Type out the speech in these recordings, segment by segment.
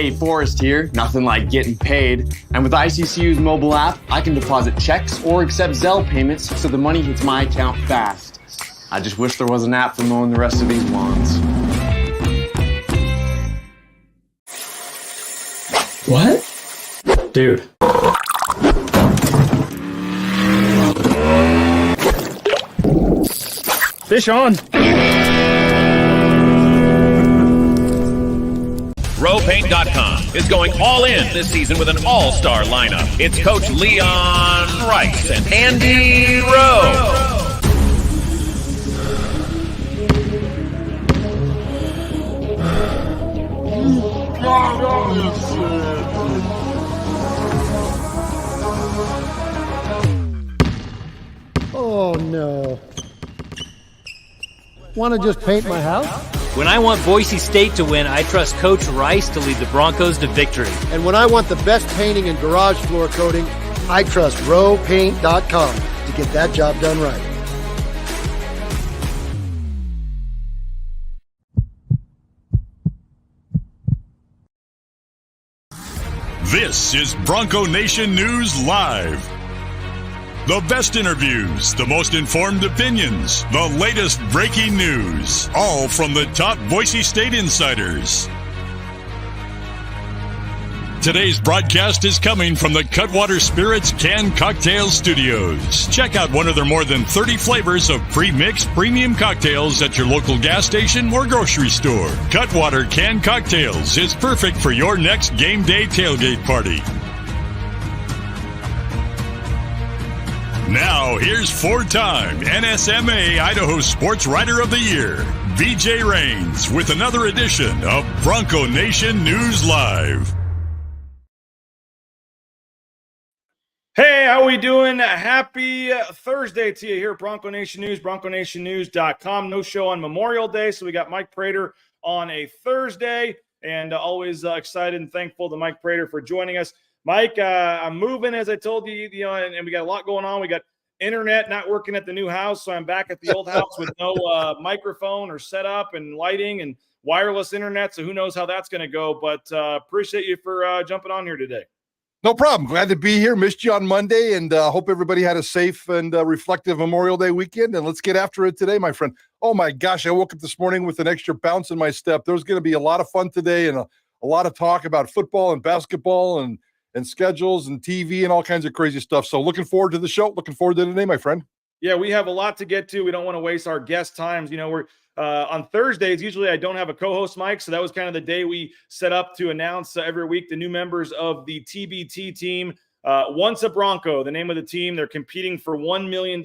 Hey, Forrest here. Nothing like getting paid. And with ICCU's mobile app, I can deposit checks or accept Zelle payments so the money hits my account fast. I just wish there was an app for mowing the rest of these lawns. What? Dude. Fish on. RowPaint.com is going all in this season with an all-star lineup. It's Coach Leon Rice and Andy Rowe. Oh no. Want to just paint my house? When I want Boise State to win, I trust Coach Rice to lead the Broncos to victory. And when I want the best painting and garage floor coating, I trust RowPaint.com to get that job done right. This is Bronco Nation News Live. The best interviews, the most informed opinions, the latest breaking news, all from the top Boise State insiders. Today's broadcast is coming from the Cutwater Spirits Canned Cocktail Studios. Check out one of their more than 30 flavors of pre-mixed premium cocktails at your local gas station or grocery store. Cutwater Canned Cocktails is perfect for your next game day tailgate party. Now, here's four-time NSMA Idaho Sports Writer of the Year, BJ Rains, with another edition of Bronco Nation News Live. Hey, how we doing? Happy Thursday to you here at Bronco Nation News, BroncoNationNews.com. No show on Memorial Day, so we got Mike Prater on a Thursday, and always excited and thankful to Mike Prater for joining us. Mike, I'm moving, as I told you, and we got a lot going on. We got internet not working at the new house, so I'm back at the old house with no microphone or setup and lighting and wireless internet, so who knows how that's going to go, but appreciate you for jumping on here today. No problem. Glad to be here. Missed you on Monday, and hope everybody had a safe and reflective Memorial Day weekend, and let's get after it today, my friend. Oh, my gosh, I woke up this morning with an extra bounce in my step. There's going to be a lot of fun today and a lot of talk about football and basketball and schedules and TV and all kinds of crazy stuff. So looking forward to the show. Looking forward to today, my friend. Yeah, we have a lot to get to. We don't want to waste our guest times. We're on Thursdays. Usually I don't have a co-host, Mike. So that was kind of the day we set up to announce every week the new members of the TBT team. Once a Bronco, the name of the team. They're competing for $1 million,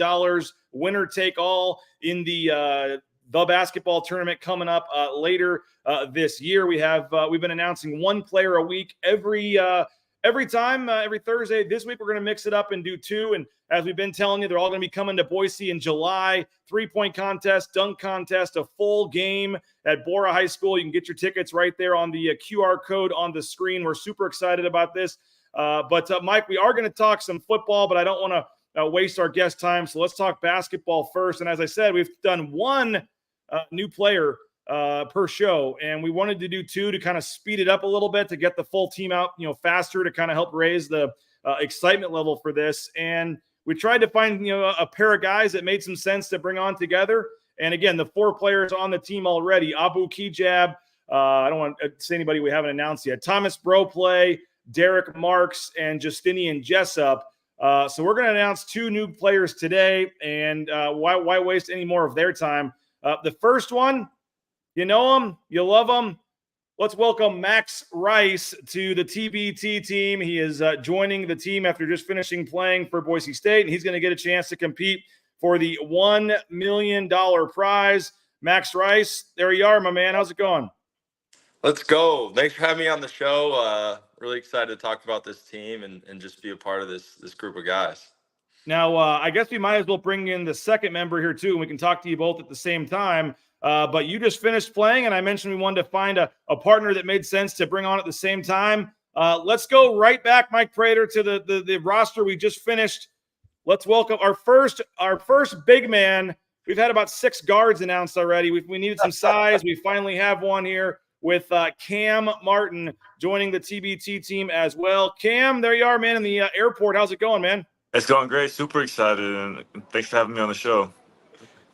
winner take all in the basketball tournament coming up later this year. We've been announcing one player a week every Thursday. This week, we're going to mix it up and do two. And as we've been telling you, they're all going to be coming to Boise in July. 3-point contest, dunk contest, a full game at Bora High School. You can get your tickets right there on the QR code on the screen. We're super excited about this. But Mike, we are going to talk some football, but I don't want to waste our guest time. So let's talk basketball first. And as I said, we've done one new player per show, and we wanted to do two to kind of speed it up a little bit to get the full team out faster, to kind of help raise the excitement level for this. And we tried to find a pair of guys that made some sense to bring on together. And again, the four players on the team already: Abu Kijab, I don't want to say anybody we haven't announced yet, Thomas Broplay, Derek Marks, and Justinian Jessup. So we're going to announce two new players today, and why waste any more of their time? The first one, you know him, you love him. Let's welcome Max Rice to the TBT team. He is joining the team after just finishing playing for Boise State, and he's going to get a chance to compete for the $1 million prize. Max Rice, there you are, my man. How's it going? Let's go. Thanks for having me on the show. Really excited to talk about this team and just be a part of this group of guys. Now, I guess we might as well bring in the second member here, too, and we can talk to you both at the same time. But you just finished playing, and I mentioned we wanted to find a partner that made sense to bring on at the same time. Let's go right back, Mike Prater, to the roster we just finished. Let's welcome our first big man. We've had about 6 guards announced already. We needed some size. We finally have one here. with Cam Martin joining the TBT team as well. Cam, there you are, man, in the airport. How's it going, man? It's going great. Super excited, and thanks for having me on the show.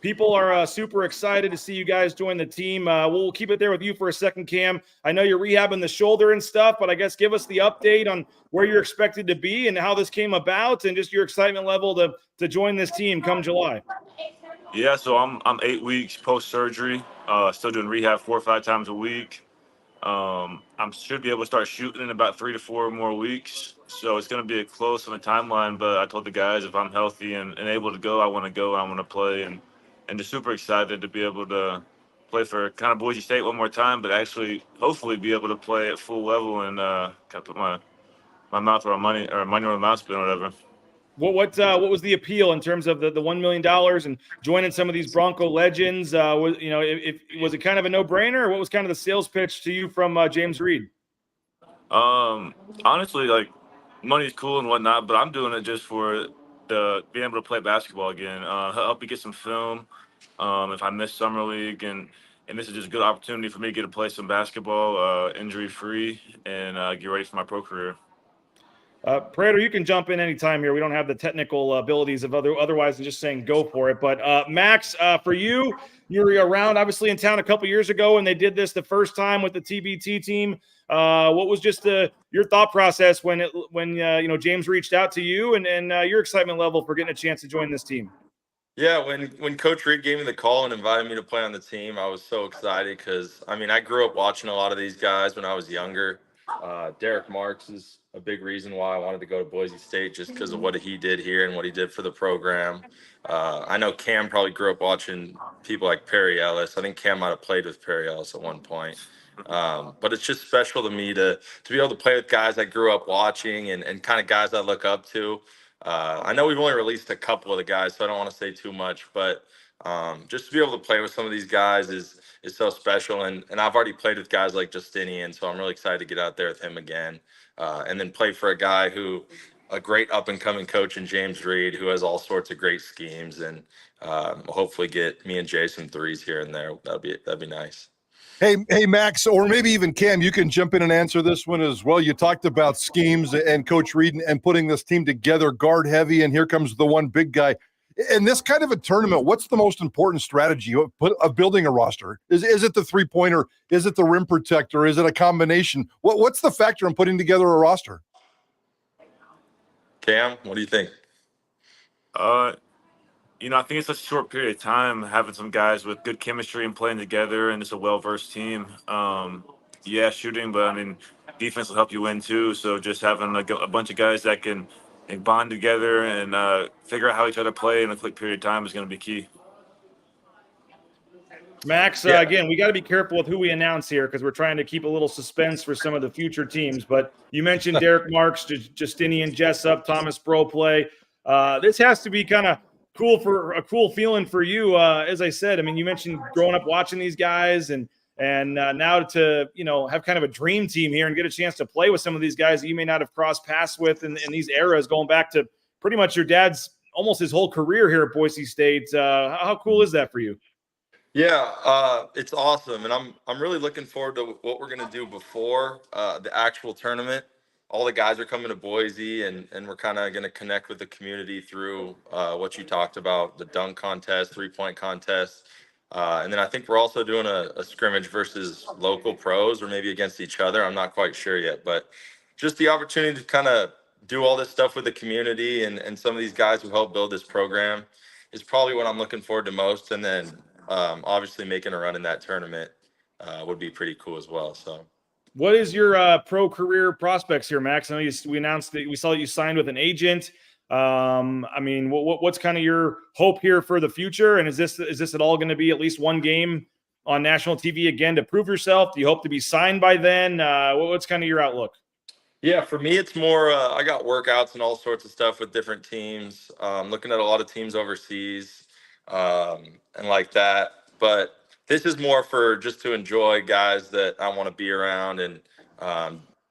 People are super excited to see you guys join the team. We'll keep it there with you for a second, Cam. I know you're rehabbing the shoulder and stuff, but I guess give us the update on where you're expected to be and how this came about and just your excitement level to join this team come July. Yeah, so I'm 8 weeks post-surgery, still doing rehab 4 or 5 times a week. I should be able to start shooting in about 3 to 4 more weeks. So it's going to be close on the timeline, but I told the guys if I'm healthy and able to go, I want to play. And just super excited to be able to play for kind of Boise State one more time, but actually hopefully be able to play at full level and kind of put my mouth where money where my mouth's been or whatever. What was the appeal in terms of the $1 million and joining some of these Bronco legends? Was it kind of a no-brainer, or what was kind of the sales pitch to you from James Reed? Honestly, like, money's cool and whatnot, but I'm doing it just for being able to play basketball again. Help me get some film if I miss summer league, and this is just a good opportunity for me to get to play some basketball injury-free and get ready for my pro career. Prater, you can jump in anytime here. We don't have the technical abilities of otherwise than just saying go for it. But Max, for you were around obviously in town a couple years ago, and they did this the first time with the TBT team. What was just your thought process when James reached out to you and your excitement level for getting a chance to join this team? Yeah, when Coach Reed gave me the call and invited me to play on the team, I was so excited because, I grew up watching a lot of these guys when I was younger. Derek Marks is a big reason why I wanted to go to Boise State, just because of what he did here and what he did for the program. I know Cam probably grew up watching people like Perry Ellis. I think Cam might have played with Perry Ellis at one point. But it's just special to me to be able to play with guys I grew up watching and kind of guys I look up to. I know we've only released a couple of the guys, so I don't want to say too much, but just to be able to play with some of these guys is so special. And I've already played with guys like Justinian, so I'm really excited to get out there with him again. And then play for a great up-and-coming coach in James Reed, who has all sorts of great schemes, and hopefully get me and Jay some threes here and there. That'd be nice. Hey, Max, or maybe even Cam, you can jump in and answer this one as well. You talked about schemes and Coach Reed and putting this team together, guard heavy, and here comes the one big guy. In this kind of a tournament, what's the most important strategy of building a roster? Is it the three-pointer? Is it the rim protector? Is it a combination? What's the factor in putting together a roster? Cam, what do you think? I think it's such a short period of time having some guys with good chemistry and playing together, and it's a well-versed team. Yeah, shooting, but defense will help you win too. So just having a bunch of guys that can bond together and figure out how each other play in a quick period of time is going to be key. Max, again, we got to be careful with who we announce here because we're trying to keep a little suspense for some of the future teams. But you mentioned Derek Marks, Justinian Jessup, Thomas Bro play. This has to be kind of cool feeling for you. As I said, you mentioned growing up watching these guys and now to have kind of a dream team here and get a chance to play with some of these guys that you may not have crossed paths with in these eras, going back to pretty much your dad's almost his whole career here at Boise State. How cool is that for you? Yeah, it's awesome, and I'm really looking forward to what we're gonna do before the actual tournament. All the guys are coming to Boise, and we're kind of gonna connect with the community through what you talked about, the dunk contest, 3-point contest, and then I think we're also doing a scrimmage versus local pros, or maybe against each other. I'm not quite sure yet, but just the opportunity to kind of do all this stuff with the community and some of these guys who helped build this program is probably what I'm looking forward to most, and then. Obviously making a run in that tournament would be pretty cool as well. So what is your pro career prospects here, Max? I know we announced that we saw that you signed with an agent. What's kind of your hope here for the future? And is this at all going to be at least one game on national TV again to prove yourself? Do you hope to be signed by then? What's kind of your outlook? Yeah, for me, it's more, I got workouts and all sorts of stuff with different teams, looking at a lot of teams overseas. And like that, but this is more for just to enjoy guys that I want to be around and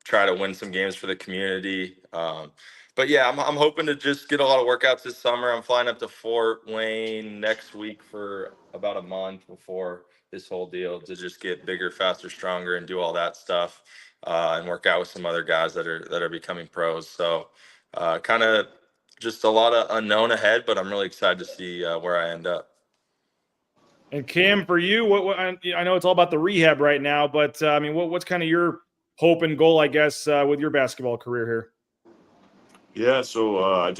try to win some games for the community. But yeah, I'm hoping to just get a lot of workouts this summer. I'm flying up to Fort Wayne next week for about a month before this whole deal to just get bigger, faster, stronger, and do all that stuff, and work out with some other guys that are becoming pros. So kind of just a lot of unknown ahead, but I'm really excited to see where I end up. And Cam, for you, what I know it's all about the rehab right now, but I mean, what's kind of your hope and goal, I guess, with your basketball career here? Yeah, so I'm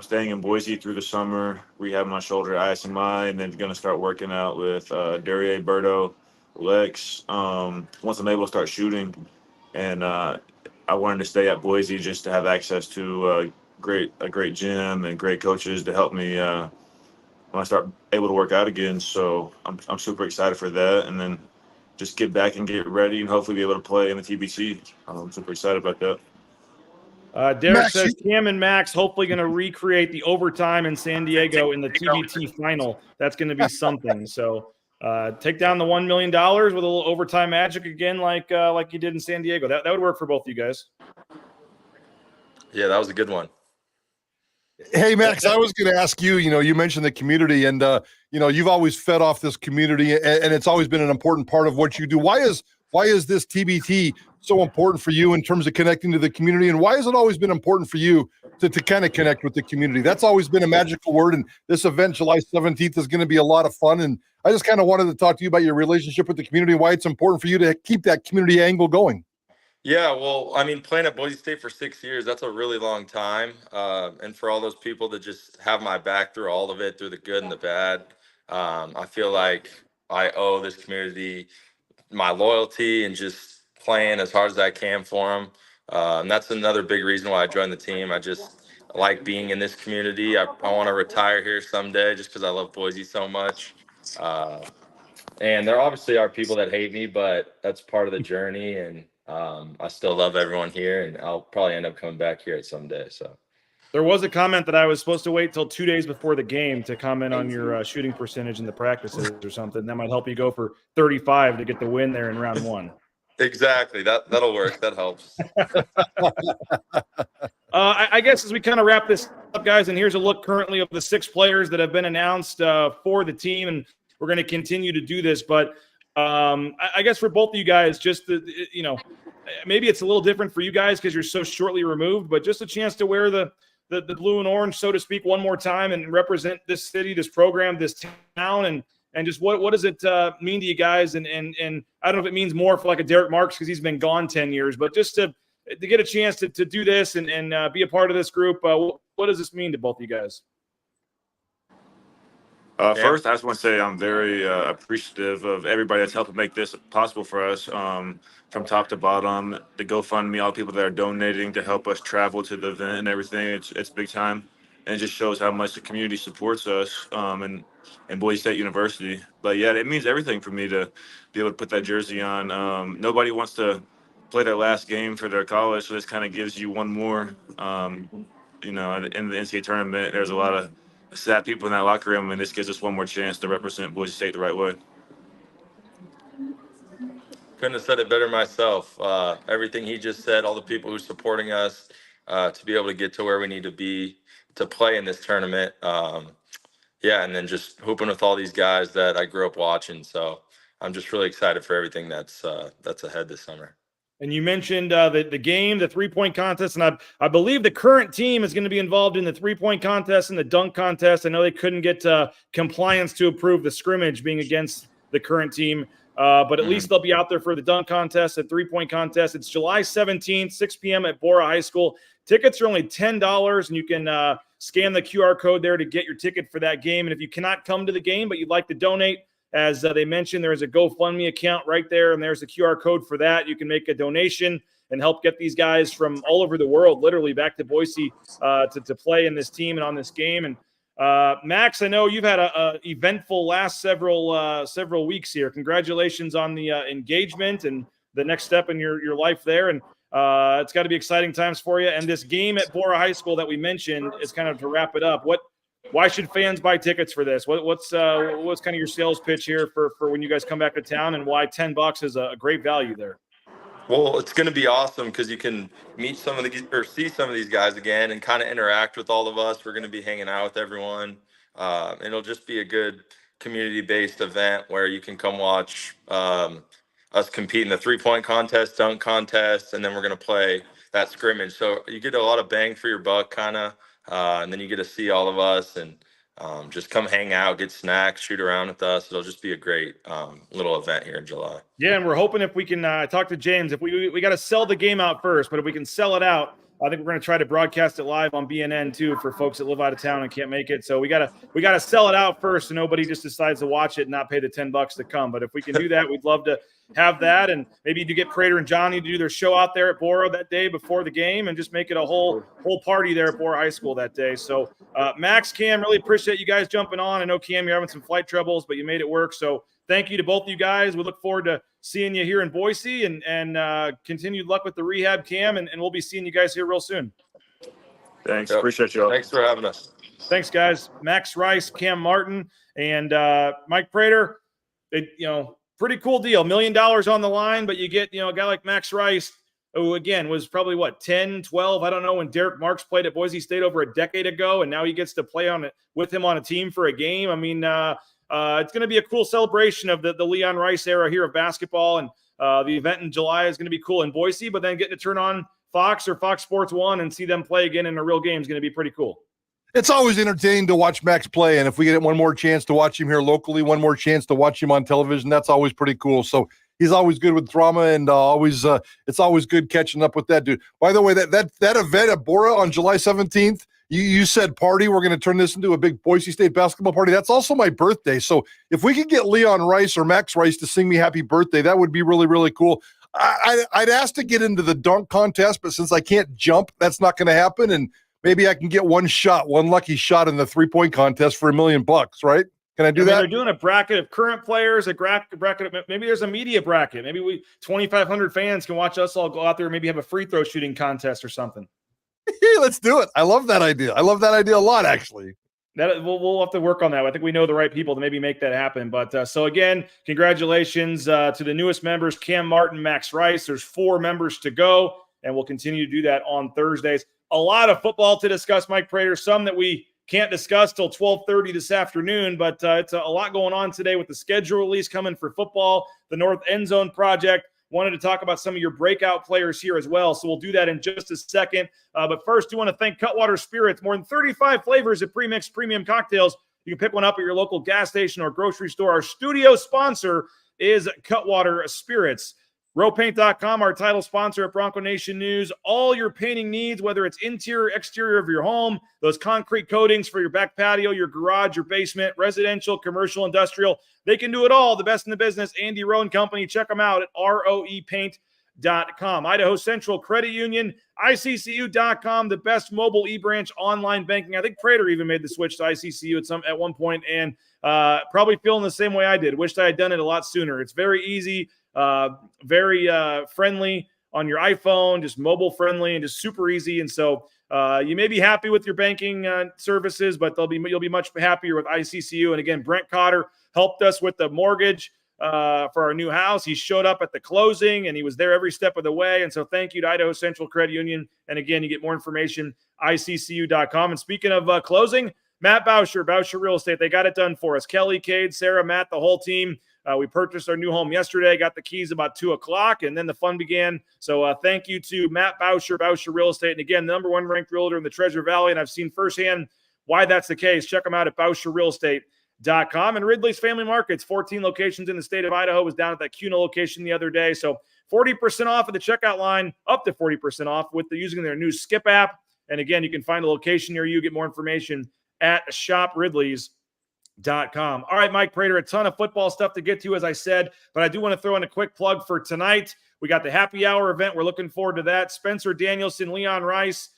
staying in Boise through the summer, rehabbing my shoulder, ISMI, and then gonna start working out with Daria, Berto, Lex. Once I'm able to start shooting, and I wanted to stay at Boise just to have access to a great gym and great coaches to help me when I start able to work out again. So I'm super excited for that, and then just get back and get ready, and hopefully be able to play in the TBT. I'm super excited about that. Derek Max, says Cam and Max hopefully going to recreate the overtime in San Diego in the TBT final. That's going to be something. So take down the $1 million with a little overtime magic again, like you did in San Diego. That would work for both of you guys. Yeah, that was a good one. Hey, Max, I was going to ask you, you mentioned the community, and, you've always fed off this community, and it's always been an important part of what you do. Why is this TBT so important for you in terms of connecting to the community, and why has it always been important for you to kind of connect with the community? That's always been a magical word, and this event, July 17th, is going to be a lot of fun, and I just kind of wanted to talk to you about your relationship with the community, why it's important for you to keep that community angle going. Yeah, well, I mean, playing at Boise State for 6 years, that's a really long time. And for all those people that just have my back through all of it, through the good and the bad, I feel like I owe this community my loyalty and just playing as hard as I can for them. And that's another big reason why I joined the team. I just like being in this community. I want to retire here someday just because I love Boise so much. And there obviously are people that hate me, but that's part of the journey. And I still love everyone here, and I'll probably end up coming back here at some day. So there was a comment that I was supposed to wait till 2 days before the game to comment on your shooting percentage in the practices or something. That might help you go for 35 to get the win there in round one. Exactly. That'll work. That helps. I guess as we kind of wrap this up, guys, and here's a look currently of the 6 players that have been announced for the team, and we're going to continue to do this. But I guess for both of you guys, just maybe it's a little different for you guys because you're so shortly removed, but just a chance to wear the blue and orange, so to speak, one more time and represent this city, this program, this town, and just what does it mean to you guys? And I don't know if it means more for like a Derek Marks because he's been gone 10 years, but just to get a chance to do this and be a part of this group, what does this mean to both of you guys? First, I just want to say I'm very appreciative of everybody that's helping make this possible for us, from top to bottom. The GoFundMe, all the people that are donating to help us travel to the event and everything. It's big time, and it just shows how much the community supports us and Boise State University. But yeah, it means everything for me to be able to put that jersey on. Nobody wants to play their last game for their college, so this kind of gives you one more. In the NCAA tournament, there's a lot of sad people in that locker room, and this gives us one more chance to represent Boise State the right way. Couldn't have said it better myself. Everything he just said, all the people who are supporting us to be able to get to where we need to be to play in this tournament. And then just hooping with all these guys that I grew up watching. So I'm just really excited for everything that's ahead this summer. And you mentioned the game, the three-point contest, and I believe the current team is going to be involved in the three-point contest and the dunk contest. I know they couldn't get compliance to approve the scrimmage being against the current team, but at least they'll be out there for the dunk contest, the three-point contest. It's July 17th, 6 p.m. at Bora High School. Tickets are only $10, and you can scan the QR code there to get your ticket for that game. And if you cannot come to the game but you'd like to donate, as they mentioned, there's a GoFundMe account right there, and there's a QR code for that. You can make a donation and help get these guys from all over the world, literally back to Boise to play in this team and on this game. And Max, I know you've had a eventful last several weeks here. Congratulations on the engagement and the next step in your life there. And it's got to be exciting times for you. And this game at Bora High School that we mentioned is kind of to wrap it up. Why should fans buy tickets for this? What's kind of your sales pitch here for when you guys come back to town, and why $10 is a great value there? Well, it's going to be awesome because you can meet some of these or see some of these guys again and kind of interact with all of us. We're going to be hanging out with everyone. It'll just be a good community-based event where you can come watch us compete in the three-point contest, dunk contest, and then we're going to play that scrimmage. So you get a lot of bang for your buck, kind of, and then you get to see all of us and just come hang out, get snacks, shoot around with us. It'll just be a great little event here in July. Yeah, and we're hoping if we can talk to James, if we got to sell the game out first, but if we can sell it out, I think we're going to try to broadcast it live on BNN too for folks that live out of town and can't make it. So we gotta sell it out first, so nobody just decides to watch it and not pay the $10 to come. But if we can do that, we'd love to have that, and maybe to get Prater and Johnny to do their show out there at Bora that day before the game, and just make it a whole party there at Bora High School that day. So Max, Cam, really appreciate you guys jumping on. I know Cam, you're having some flight troubles, but you made it work. So thank you to both of you guys. We look forward to seeing you here in Boise, and continued luck with the rehab, Cam, and we'll be seeing you guys here real soon. Thanks. Yep. Appreciate you all. Thanks for having us. Thanks, guys. Max Rice, Cam Martin, and Mike Prater. Pretty cool deal. $1 million on the line, but you get, a guy like Max Rice, who, again, was probably, 10, 12, I don't know, when Derek Marks played at Boise State over a decade ago, and now he gets to play with him on a team for a game. I mean, it's going to be a cool celebration of the Leon Rice era here of basketball, and the event in July is going to be cool in Boise, but then getting to turn on Fox or Fox Sports 1 and see them play again in a real game is going to be pretty cool. It's always entertaining to watch Max play, and if we get one more chance to watch him here locally, one more chance to watch him on television, that's always pretty cool. So he's always good with drama, and it's always good catching up with that dude. By the way, that event at Bora on July 17th, you said party. We're going to turn this into a big Boise State basketball party. That's also my birthday. So if we could get Leon Rice or Max Rice to sing me happy birthday, that would be really, really cool. I'd ask to get into the dunk contest, but since I can't jump, that's not going to happen. And maybe I can get one lucky shot in the 3-point contest for $1 million, right? Can I do that? They're doing a bracket of current players, a bracket of, maybe there's a media bracket. Maybe 2,500 fans can watch us all go out there and maybe have a free throw shooting contest or something. Let's do it. I love that idea. I love that idea a lot, actually. We'll have to work on that. I think we know the right people to maybe make that happen. But so again, congratulations to the newest members, Cam Martin, Max Rice. There's 4 members to go, and we'll continue to do that on Thursdays. A lot of football to discuss, Mike Prater, some that we can't discuss till 12:30 this afternoon, but it's a lot going on today with the schedule release coming for football, the North End Zone Project. Wanted to talk about some of your breakout players here as well, so we'll do that in just a second. But first, do want to thank Cutwater Spirits. More than 35 flavors of pre-mixed premium cocktails. You can pick one up at your local gas station or grocery store. Our studio sponsor is Cutwater Spirits. Rowpaint.com, our title sponsor at Bronco Nation News. All your painting needs, whether it's interior, exterior of your home, those concrete coatings for your back patio, your garage, your basement, residential, commercial, industrial, they can do it all. The best in the business, Andy Rowe & Company. Check them out at roepaint.com. Idaho Central Credit Union, ICCU.com, the best mobile e-branch online banking. I think Prater even made the switch to ICCU at one point, and probably feeling the same way I did. Wished I had done it a lot sooner. It's very easy. Very friendly on your iPhone, just mobile friendly and just super easy. And so you may be happy with your banking services, but you'll be much happier with ICCU. And again, Brent Cotter helped us with the mortgage for our new house. He showed up at the closing and he was there every step of the way. And so thank you to Idaho Central Credit Union. And again, you get more information, ICCU.com. And speaking of closing, Matt Bauscher Real Estate, they got it done for us. Kelly, Cade, Sarah, Matt, the whole team. We purchased our new home yesterday, got the keys about 2:00, and then the fun began. So thank you to Matt Bauscher Real Estate. And again, the #1 ranked realtor in the Treasure Valley, and I've seen firsthand why that's the case. Check them out at BauscherRealEstate.com. And Ridley's Family Markets, 14 locations in the state of Idaho, was down at that CUNA location the other day. So 40% off at the checkout line, up to 40% off with using their new Skip app. And again, you can find a location near you, get more information at shopridleys.com. All right, Mike Prater, a ton of football stuff to get to, as I said, but I do want to throw in a quick plug for tonight. We got the happy hour event. We're looking forward to that. Spencer Danielson, Leon Rice.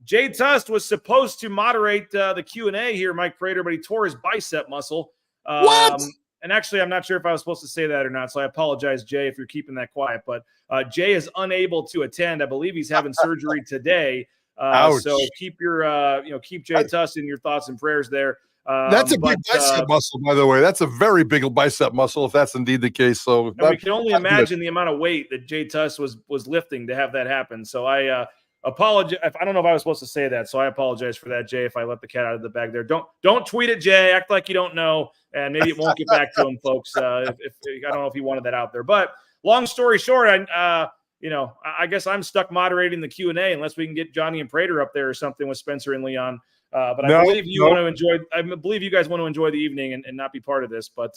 Jay Tust was supposed to moderate the Q&A here, Mike Prater, but he tore his bicep muscle. What? And actually, I'm not sure if I was supposed to say that or not, so I apologize, Jay, if you're keeping that quiet. But Jay is unable to attend. I believe he's having surgery today. So keep your, keep Jay Tust in your thoughts and prayers there. That's a big bicep muscle, by the way. That's a very big bicep muscle, if that's indeed the case. So we can only imagine the amount of weight that Jay Tuss was lifting to have that happen. So I apologize. I don't know if I was supposed to say that, so I apologize for that, Jay, if I let the cat out of the bag there. Don't tweet at Jay. Act like you don't know, and maybe it won't get back to him, folks. If I don't know if he wanted that out there. But long story short, I guess I'm stuck moderating the Q&A unless we can get Johnny and Prater up there or something with Spencer and Leon. But I believe you want to enjoy. I believe you guys want to enjoy the evening and not be part of this. But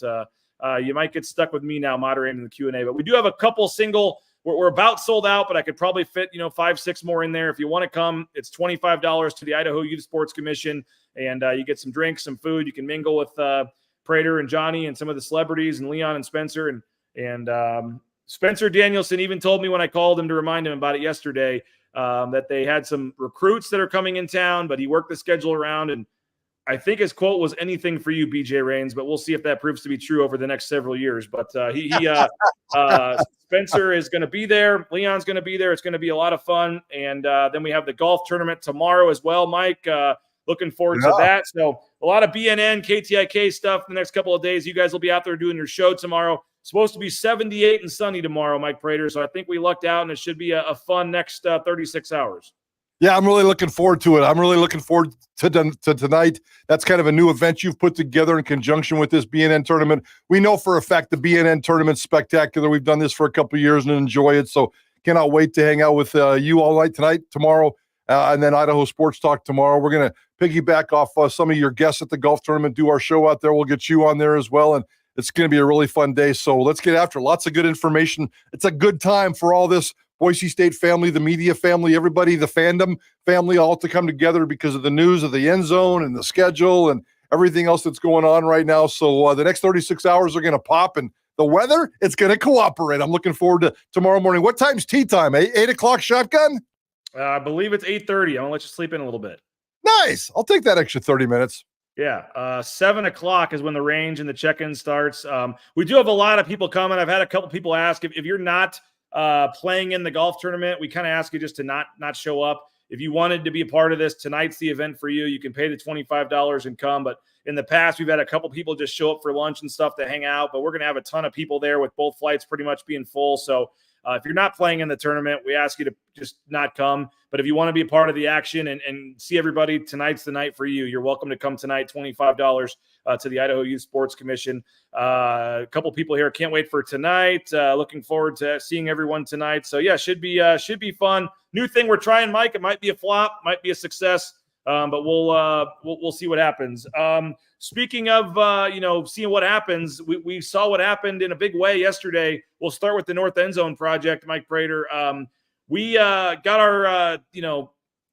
you might get stuck with me now moderating the Q&A. But we do have a couple single. We're about sold out, but I could probably fit 5-6 more in there. If you want to come, it's $25 to the Idaho Youth Sports Commission, and you get some drinks, some food. You can mingle with Prater and Johnny and some of the celebrities and Leon and Spencer and Spencer Danielson even told me when I called him to remind him about it yesterday. That they had some recruits that are coming in town, but he worked the schedule around. And I think his quote was anything for you, BJ Rains, but we'll see if that proves to be true over the next several years. But Spencer is going to be there. Leon's going to be there. It's going to be a lot of fun. And then we have the golf tournament tomorrow as well, Mike. Looking forward to that. So a lot of BNN, KTIK stuff the next couple of days. You guys will be out there doing your show tomorrow. Supposed to be 78 and sunny tomorrow, Mike Prater. So I think we lucked out, and it should be a fun next 36 hours. Yeah, I'm really looking forward to it. I'm really looking forward to tonight. That's kind of a new event you've put together in conjunction with this BNN tournament. We know for a fact the BNN tournament's spectacular. We've done this for a couple of years and enjoy it. So cannot wait to hang out with you all night tonight, tomorrow, and then Idaho Sports Talk tomorrow. We're going to piggyback off some of your guests at the golf tournament, do our show out there. We'll get you on there as well. And it's going to be a really fun day. So let's get after it. Lots of good information. It's a good time for all this Boise State family, the media family, everybody, the fandom family, all to come together because of the news of the end zone and the schedule and everything else that's going on right now. So the next 36 hours are going to pop, and the weather, it's going to cooperate. I'm looking forward to tomorrow morning. What time's tea time? 8 o'clock shotgun? I believe it's 8:30. I'm going to let you sleep in a little bit. Nice. I'll take that extra 30 minutes. Yeah, 7 o'clock is when the range and the check-in starts. We do have a lot of people coming. I've had a couple people ask if you're not playing in the golf tournament, we kind of ask you just to not show up. If you wanted to be a part of this, tonight's the event for you. You can pay the $25 and come. But in the past, we've had a couple people just show up for lunch and stuff to hang out. But we're going to have a ton of people there with both flights pretty much being full. So if you're not playing in the tournament, we ask you to just not come. But if you want to be a part of the action and see everybody, tonight's the night for you. You're welcome to come tonight, $25 to the Idaho Youth Sports Commission. A couple people here can't wait for tonight. Looking forward to seeing everyone tonight. So, yeah, should be fun. New thing we're trying, Mike. It might be a flop, might be a success, but we'll see what happens. Speaking of, seeing what happens, we saw what happened in a big way yesterday. We'll start with the North End Zone project, Mike Prater. We got our,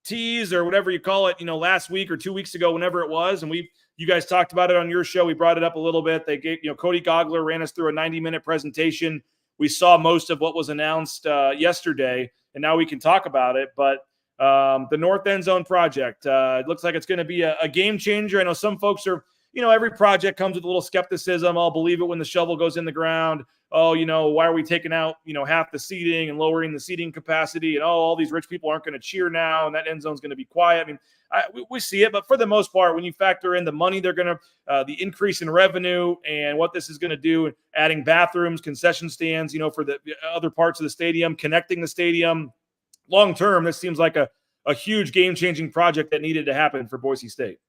tease or whatever you call it, last week or 2 weeks ago, whenever it was. And you guys talked about it on your show. We brought it up a little bit. They gave, Cody Gogler ran us through a 90-minute presentation. We saw most of what was announced yesterday, and now we can talk about it. But the North End Zone project, it looks like it's going to be a game changer. I know some folks are, every project comes with a little skepticism. I'll believe it when the shovel goes in the ground. Oh, why are we taking out, half the seating and lowering the seating capacity? And, all these rich people aren't going to cheer now, and that end zone's going to be quiet. I mean, we see it, but for the most part, when you factor in the money they're going to, the increase in revenue and what this is going to do, adding bathrooms, concession stands, for the other parts of the stadium, connecting the stadium, long term, this seems like a huge game-changing project that needed to happen for Boise State.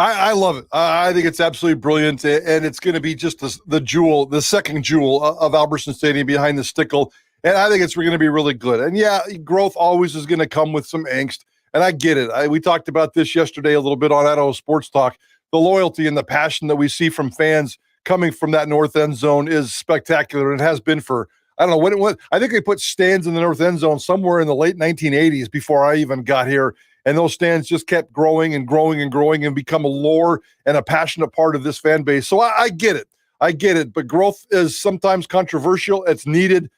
I love it. I think it's absolutely brilliant, and it's going to be just the second jewel of Albertson Stadium behind the Stickle, and I think it's going to be really good. And, yeah, growth always is going to come with some angst, and I get it. We talked about this yesterday a little bit on Idaho Sports Talk. The loyalty and the passion that we see from fans coming from that North End Zone is spectacular, and it has been for, I don't know, when I think they put stands in the North End Zone somewhere in the late 1980s before I even got here. And those stands just kept growing and growing and growing and become a lore and a passionate part of this fan base. So I get it. I get it. But growth is sometimes controversial. It's needed.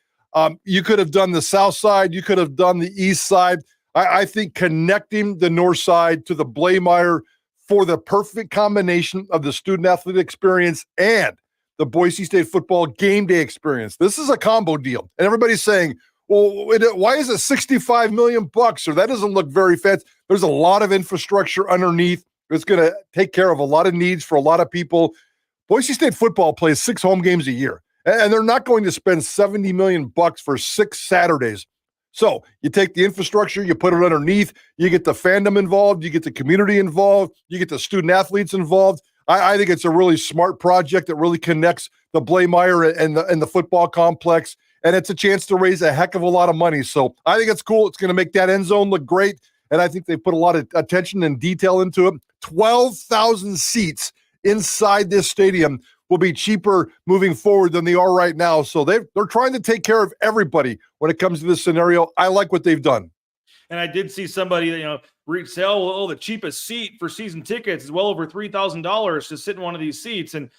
You could have done the south side. You could have done the east side. I think connecting the north side to the Blaymire for the perfect combination of the student-athlete experience and the Boise State football game day experience. This is a combo deal. And everybody's saying, well, why is it $65 million? Or that doesn't look very fancy. There's a lot of infrastructure underneath. It's going to take care of a lot of needs for a lot of people. Boise State football plays 6 home games a year, and they're not going to spend $70 million for 6 Saturdays. So you take the infrastructure, you put it underneath, you get the fandom involved, you get the community involved, you get the student athletes involved. I think it's a really smart project that really connects the Blameyer and the football complex, and it's a chance to raise a heck of a lot of money. So I think it's cool. It's going to make that end zone look great, and I think they put a lot of attention and detail into it. 12,000 seats inside this stadium will be cheaper moving forward than they are right now. So they're trying to take care of everybody when it comes to this scenario. I like what they've done. And I did see somebody, say, the cheapest seat for season tickets is well over $3,000 to sit in one of these seats, and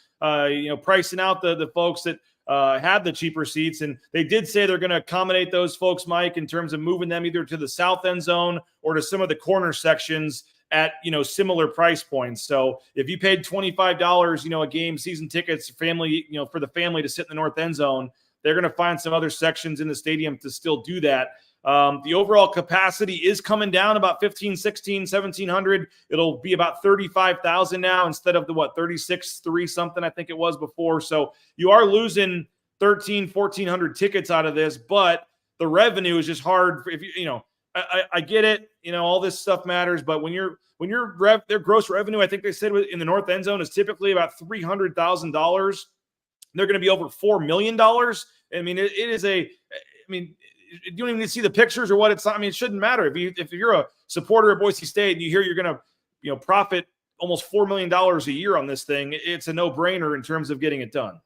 pricing out the folks that have the cheaper seats. And they did say they're going to accommodate those folks, Mike, in terms of moving them either to the south end zone or to some of the corner sections at similar price points. So if you paid $25 a game season tickets family for the family to sit in the north end zone, they're going to find some other sections in the stadium to still do that. The overall capacity is coming down about 1,700. It'll be about 35,000 now instead of the 36,300 something I think it was before. So you are losing 1,400 tickets out of this, but the revenue is just hard. If I get it, all this stuff matters, but when their gross revenue, I think they said in the north end zone is typically about $300,000. They're going to be over $4 million. I mean, it is you don't even need to see the pictures or what it's. I mean, it shouldn't matter if you're a supporter of Boise State and you hear you're going to profit almost $4 million a year on this thing. It's a no-brainer in terms of getting it done.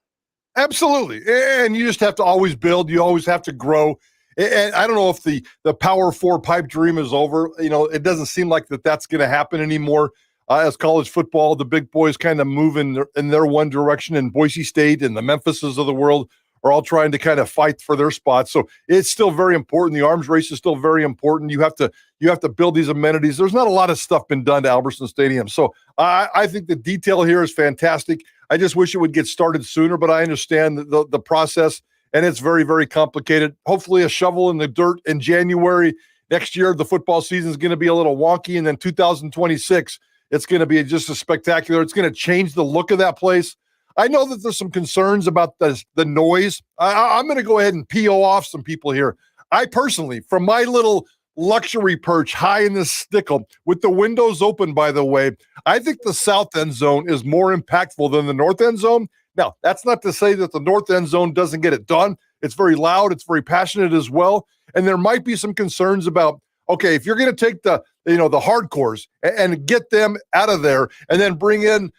Absolutely, and you just have to always build. You always have to grow. And I don't know if the Power 4 pipe dream is over. It doesn't seem like that's going to happen anymore. As college football, the big boys kind of move in their one direction, and Boise State and the Memphises of the world are all trying to kind of fight for their spots. So it's still very important. The arms race is still very important. You have to build these amenities. There's not a lot of stuff been done to Albertson Stadium. So I think the detail here is fantastic. I just wish it would get started sooner, but I understand the process, and it's very, very complicated. Hopefully a shovel in the dirt in January. Next year, the football season is going to be a little wonky, and then 2026, it's going to be just as spectacular. It's going to change the look of that place. I know that there's some concerns about the noise. I'm going to go ahead and PO off some people here. I personally, from my little luxury perch high in this stickle, with the windows open, by the way, I think the south end zone is more impactful than the north end zone. Now, that's not to say that the north end zone doesn't get it done. It's very loud. It's very passionate as well. And there might be some concerns about, okay, if you're going to take the hardcores and get them out of there and then bring in,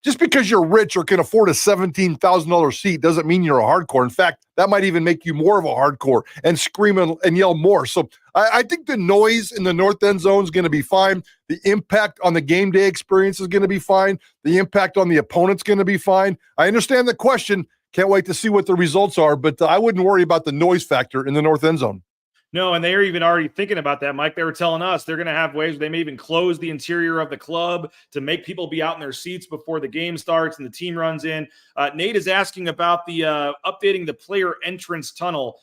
just because you're rich or can afford a $17,000 seat doesn't mean you're a hardcore. In fact, that might even make you more of a hardcore and scream and yell more. So I think the noise in the north end zone is going to be fine. The impact on the game day experience is going to be fine. The impact on the opponent's going to be fine. I understand the question. Can't wait to see what the results are, but I wouldn't worry about the noise factor in the north end zone. No, and they're even already thinking about that, Mike. They were telling us they're going to have ways where they may even close the interior of the club to make people be out in their seats before the game starts and the team runs in. Nate is asking about the updating the player entrance tunnel.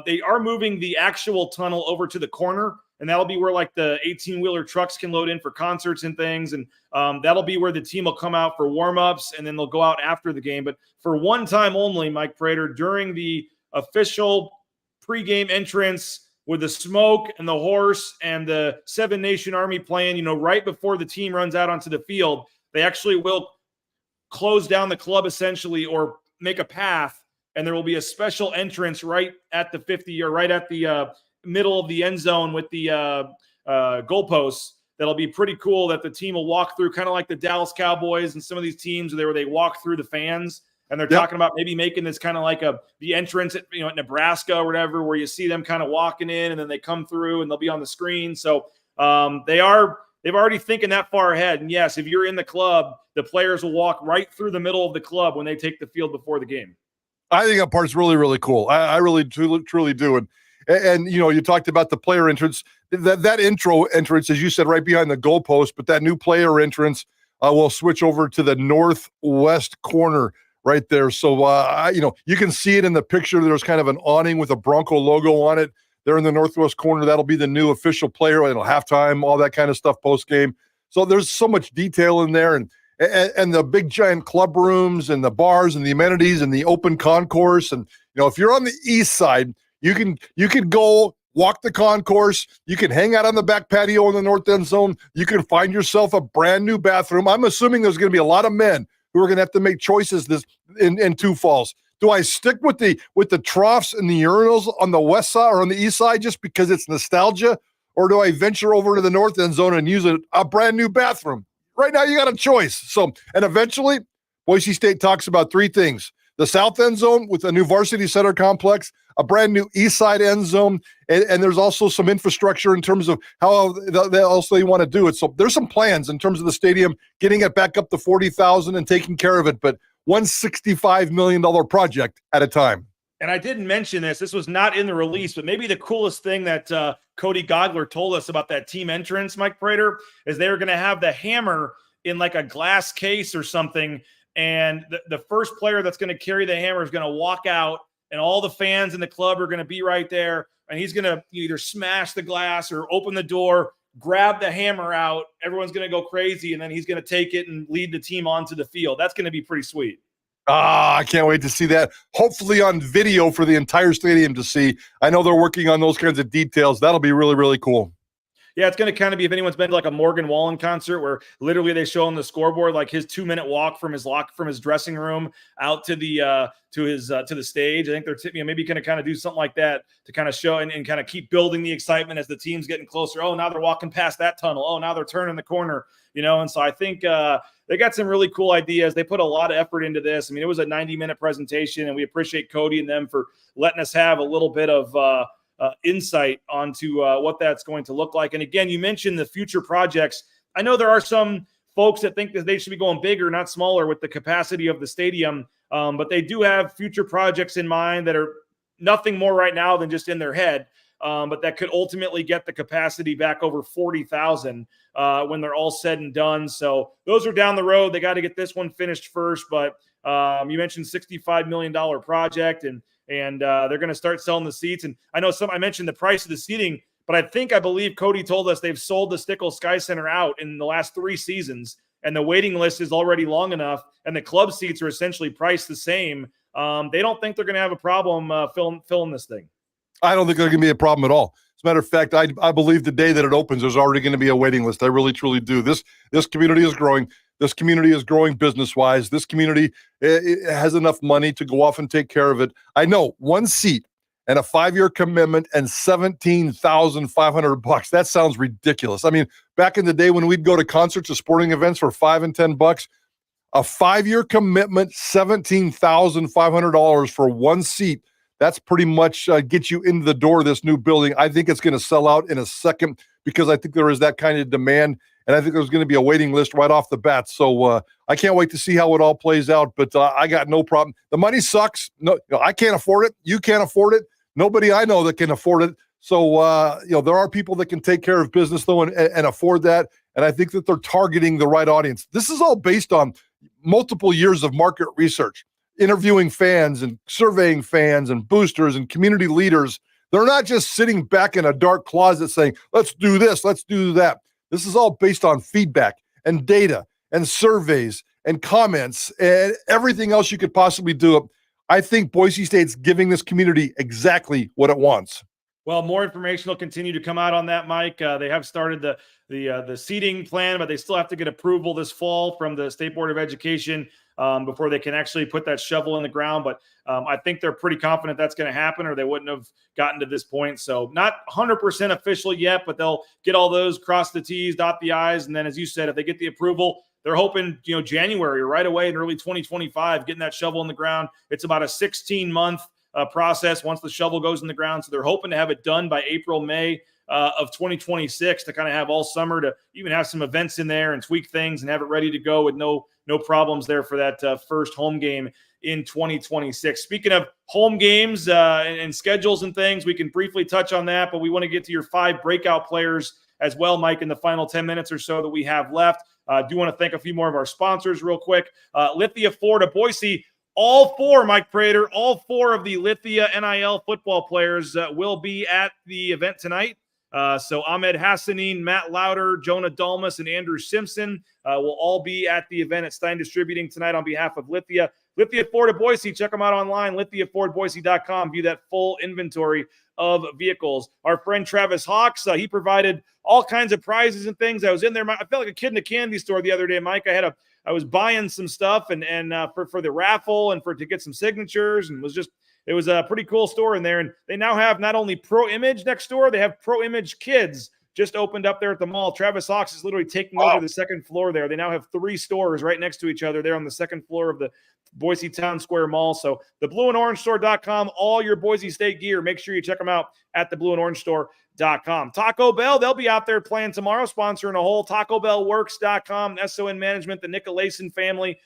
They are moving the actual tunnel over to the corner, and that'll be where like the 18-wheeler trucks can load in for concerts and things. And that'll be where the team will come out for warm-ups, and then they'll go out after the game. But for one time only, Mike Prater, during the official pregame entrance, with the smoke and the horse and the Seven Nation Army playing, right before the team runs out onto the field, they actually will close down the club essentially or make a path, and there will be a special entrance right at the 50 or right at the middle of the end zone with the goalposts. That'll be pretty cool that the team will walk through, kind of like the Dallas Cowboys and some of these teams where they walk through the fans. And they're talking about maybe making this kind of like the entrance at, at Nebraska or whatever, where you see them kind of walking in and then they come through and they'll be on the screen. So they've already thinking that far ahead. And yes, if you're in the club, the players will walk right through the middle of the club when they take the field before the game. I think that part's really, really cool. I really, truly do. And you talked about the player entrance. That intro entrance, as you said, right behind the goalpost, but that new player entrance will switch over to the northwest corner right there. So, you can see it in the picture. There's kind of an awning with a Bronco logo on it. They're in the northwest corner. That'll be the new official player at halftime, all that kind of stuff post-game. So there's so much detail in there, and the big giant club rooms and the bars and the amenities and the open concourse. And, if you're on the east side, you can go walk the concourse. You can hang out on the back patio in the north end zone. You can find yourself a brand new bathroom. I'm assuming there's going to be a lot of men who are going to have to make choices in Two Falls. Do I stick with the troughs and the urinals on the west side or on the east side just because it's nostalgia? Or do I venture over to the north end zone and use a brand new bathroom? Right now, you got a choice. So, and eventually, Boise State talks about three things: the south end zone with a new varsity center complex, a brand new east side end zone, and there's also some infrastructure in terms of how else they want to do it. So there's some plans in terms of the stadium, getting it back up to 40,000 and taking care of it, but $165 million project at a time. And I didn't mention this. This was not in the release, but maybe the coolest thing that Cody Gogler told us about that team entrance, Mike Prater, is they were going to have the hammer in like a glass case or something. And the first player that's going to carry the hammer is going to walk out, and all the fans in the club are going to be right there. And he's going to either smash the glass or open the door, grab the hammer out. Everyone's going to go crazy. And then he's going to take it and lead the team onto the field. That's going to be pretty sweet. I can't wait to see that. Hopefully on video for the entire stadium to see. I know they're working on those kinds of details. That'll be really, really cool. Yeah, it's going to kind of be, if anyone's been to like a Morgan Wallen concert where literally they show on the scoreboard like his 2-minute walk from his dressing room out to the to the stage. I think they're maybe going to kind of do something like that to kind of show and kind of keep building the excitement as the team's getting closer. Oh, now they're walking past that tunnel. Oh, now they're turning the corner. And so I think they got some really cool ideas. They put a lot of effort into this. I mean, it was a 90-minute presentation, and we appreciate Cody and them for letting us have a little bit of insight onto what that's going to look like. And again, you mentioned the future projects. I know there are some folks that think that they should be going bigger, not smaller, with the capacity of the stadium, but they do have future projects in mind that are nothing more right now than just in their head. But that could ultimately get the capacity back over 40,000 when they're all said and done. So those are down the road. They got to get this one finished first. But you mentioned $65 million project, and they're going to start selling the seats. And I know I mentioned the price of the seating, but I believe Cody told us they've sold the Stickle Sky Center out in the last 3 seasons, and the waiting list is already long enough, and the club seats are essentially priced the same. They don't think they're going to have a problem filling this thing. I don't think there's going to be a problem at all. As a matter of fact, I believe the day that it opens, there's already going to be a waiting list. I really, truly do. This community is growing. This community is growing business-wise. This community it has enough money to go off and take care of it. I know, 1 seat and a 5-year commitment and $17,500. That sounds ridiculous. I mean, back in the day when we'd go to concerts or sporting events for $5 and $10, a 5-year commitment, $17,500 for 1 seat. That's pretty much get you into the door of this new building. I think it's going to sell out in a second because I think there is that kind of demand, and I think there's going to be a waiting list right off the bat. So I can't wait to see how it all plays out, but I got no problem. The money sucks. No, I can't afford it. You can't afford it. Nobody I know that can afford it. So, there are people that can take care of business, though, and afford that, and I think that they're targeting the right audience. This is all based on multiple years of market research, interviewing fans and surveying fans and boosters and community leaders. They're not just sitting back in a dark closet saying, let's do this, let's do that. This is all based on feedback and data and surveys and comments and everything else you could possibly do. I think Boise State's giving this community exactly what it wants. Well, more information will continue to come out on that, Mike. They have started the seating plan, but they still have to get approval this fall from the State Board of Education before they can actually put that shovel in the ground. But I think they're pretty confident that's going to happen, or they wouldn't have gotten to this point. So not 100% official yet, but they'll get all those, cross the T's, dot the I's. And then, as you said, if they get the approval, they're hoping, January or right away in early 2025, getting that shovel in the ground. It's about a 16-month process once the shovel goes in the ground. So they're hoping to have it done by April, May of 2026 to kind of have all summer to even have some events in there and tweak things and have it ready to go with no problems there for that first home game in 2026. Speaking of home games and schedules and things, we can briefly touch on that, but we want to get to your 5 breakout players as well, Mike, in the final 10 minutes or so that we have left. I do want to thank a few more of our sponsors real quick. Lithia Ford of Boise. All 4, Mike Prater, all 4 of the Lithia NIL football players will be at the event tonight. So Ahmed Hassanin, Matt Lauder, Jonah Dalmas, and Andrew Simpson will all be at the event at Stein Distributing tonight on behalf of Lithia. Lithia Ford of Boise. Check them out online, lithiafordboise.com. View that full inventory of vehicles. Our friend Travis Hawks, he provided all kinds of prizes and things. I was in there. I felt like a kid in a candy store the other day, Mike. I was buying some stuff and for the raffle and to get some signatures, and it was a pretty cool store in there. And they now have not only Pro Image next door, they have Pro Image Kids just opened up there at the mall. Travis Hawks is literally taking over the second floor there. They now have 3 stores right next to each other there on the second floor of the Boise Town Square Mall. So the blueandorange-store.com, all your Boise State gear. Make sure you check them out at the blueandorange-store.com. Taco Bell, they'll be out there playing tomorrow, sponsoring a whole TacoBellWorks.com, SON Management, the Nicolason family,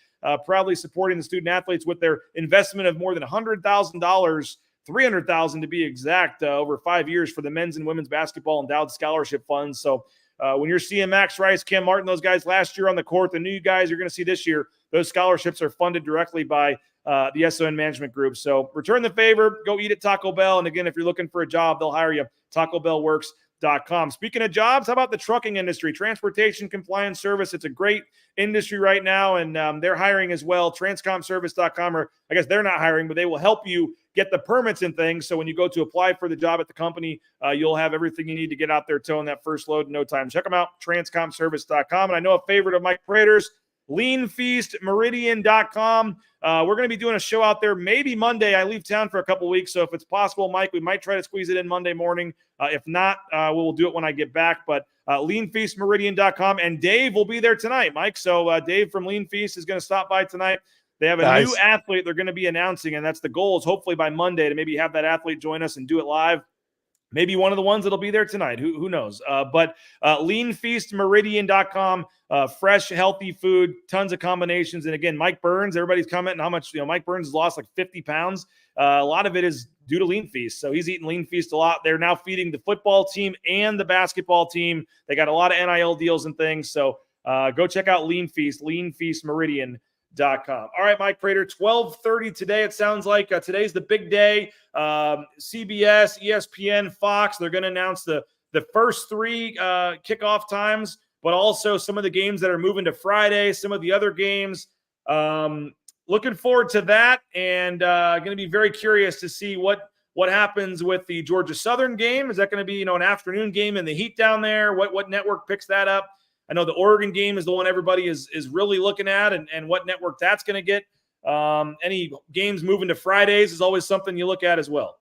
proudly supporting the student athletes with their investment of more than $100,000, $300,000 to be exact, over 5 years for the men's and women's basketball endowed scholarship funds. So when you're seeing Max Rice, Cam Martin, those guys last year on the court, the new guys you're going to see this year, those scholarships are funded directly by the SON Management Group. So return the favor, go eat at Taco Bell. And again, if you're looking for a job, they'll hire you. TacoBellWorks.com. Speaking of jobs, how about the trucking industry? Transportation Compliance Service. It's a great industry right now, and they're hiring as well. Transcomservice.com, or I guess they're not hiring, but they will help you get the permits and things. So when you go to apply for the job at the company, you'll have everything you need to get out there towing that first load in no time. Check them out, transcomservice.com. And I know a favorite of Mike Prater's, leanfeastmeridian.com. We're going to be doing a show out there maybe Monday. I leave town for a couple weeks, so if it's possible, Mike, we might try to squeeze it in Monday morning. If not, we'll do it when I get back. But leanfeastmeridian.com, and Dave will be there tonight, Mike. So Dave from Lean Feast is going to stop by tonight. They have a new athlete they're going to be announcing, and that's the goal, is hopefully by Monday to maybe have that athlete join us and do it live. Maybe one of the ones that'll be there tonight. Who knows? But leanfeastmeridian.com, fresh, healthy food, tons of combinations. And again, Mike Burns, everybody's commenting how much, Mike Burns has lost like 50 pounds. A lot of it is due to Lean Feast. So he's eating Lean Feast a lot. They're now feeding the football team and the basketball team. They got a lot of NIL deals and things. So go check out Lean Feast, leanfeastmeridian.com. All right, Mike Prater, 12:30 today. It sounds like today's the big day. CBS, ESPN, Fox, they're going to announce the first 3 kickoff times, but also some of the games that are moving to Friday, some of the other games. Looking forward to that, and going to be very curious to see what happens with the Georgia Southern game. Is that going to be an afternoon game in the heat down there? What network picks that up? I know the Oregon game is the one everybody is really looking at, and what network that's going to get. Any games moving to Fridays is always something you look at as well.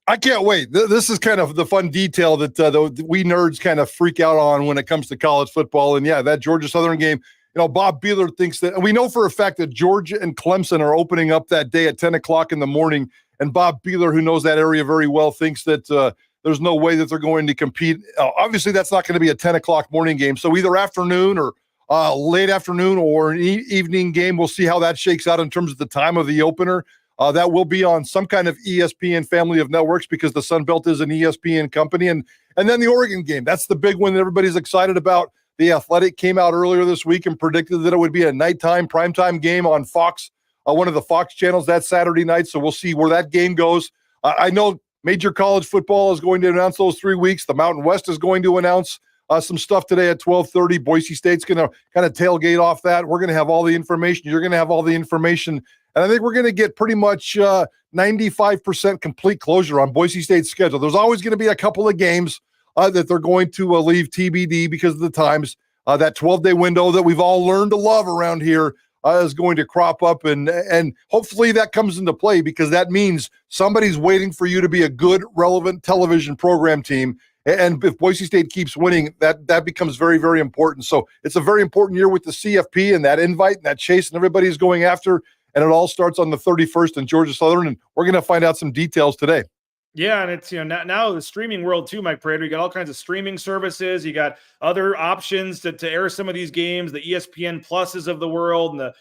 I can't wait. This is kind of the fun detail that we nerds kind of freak out on when it comes to college football. And yeah, that Georgia Southern game, Bob Beeler thinks that, and we know for a fact that Georgia and Clemson are opening up that day at 10 o'clock in the morning. And Bob Beeler, who knows that area very well, thinks that there's no way that they're going to compete. Obviously, that's not going to be a 10 o'clock morning game. So either afternoon or late afternoon or an evening game. We'll see how that shakes out in terms of the time of the opener. That will be on some kind of ESPN family of networks because the Sun Belt is an ESPN company. And then the Oregon game. That's the big one that everybody's excited about. The Athletic came out earlier this week and predicted that it would be a nighttime primetime game on Fox, one of the Fox channels that Saturday night. So we'll see where that game goes. I know Major College Football is going to announce those 3 weeks. The Mountain West is going to announce some stuff today at 12:30. Boise State's going to kind of tailgate off that. We're going to have all the information. You're going to have all the information. And I think we're going to get pretty much 95% complete closure on Boise State's schedule. There's always going to be a couple of games that they're going to leave TBD because of the times. That 12-day window that we've all learned to love around here is going to crop up, and hopefully that comes into play because that means somebody's waiting for you to be a good, relevant television program team. And if Boise State keeps winning, that becomes very, very important. So it's a very important year with the CFP and that invite and that chase and everybody's going after. And it all starts on the 31st in Georgia Southern, and we're going to find out some details today. Yeah, and it's now the streaming world too, Mike Prater. You got all kinds of streaming services. You got other options to air some of these games, the ESPN Pluses of the world, and the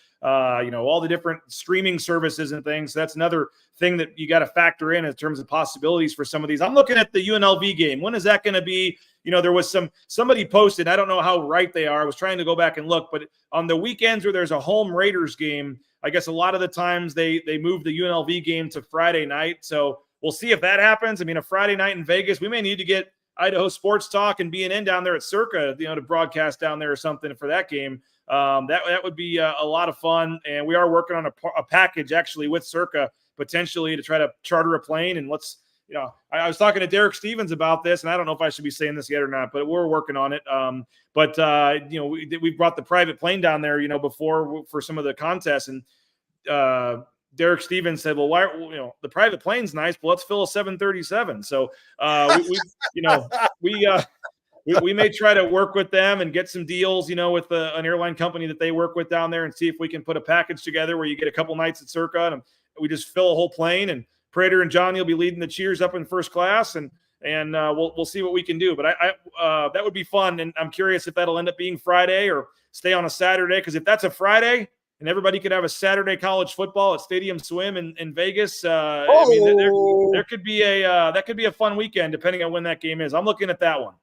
all the different streaming services and things. So that's another thing that you got to factor in terms of possibilities for some of these. I'm looking at the UNLV game. When is that going to be? There was somebody posted. I don't know how right they are. I was trying to go back and look, but on the weekends where there's a home Raiders game, I guess a lot of the times they move the UNLV game to Friday night. So we'll see if that happens. I mean, a Friday night in Vegas, we may need to get Idaho Sports Talk and BNN down there at Circa, to broadcast down there or something for that game. That would be a lot of fun. And we are working on a package actually with Circa potentially to try to charter a plane. And I was talking to Derek Stevens about this, and I don't know if I should be saying this yet or not, but we're working on it. We brought the private plane down there, before for some of the contests, and Derek Stevens said, "Well, why? The private plane's nice, but let's fill a 737." So we may try to work with them and get some deals, with an airline company that they work with down there, and see if we can put a package together where you get a couple nights at Circa and we just fill a whole plane, and Prater and Johnny will be leading the cheers up in first class, and we'll see what we can do. But I that would be fun, and I'm curious if that'll end up being Friday or stay on a Saturday. Because if that's a Friday and everybody could have a Saturday college football at Stadium Swim in Vegas, there could be that could be a fun weekend depending on when that game is. I'm looking at that one.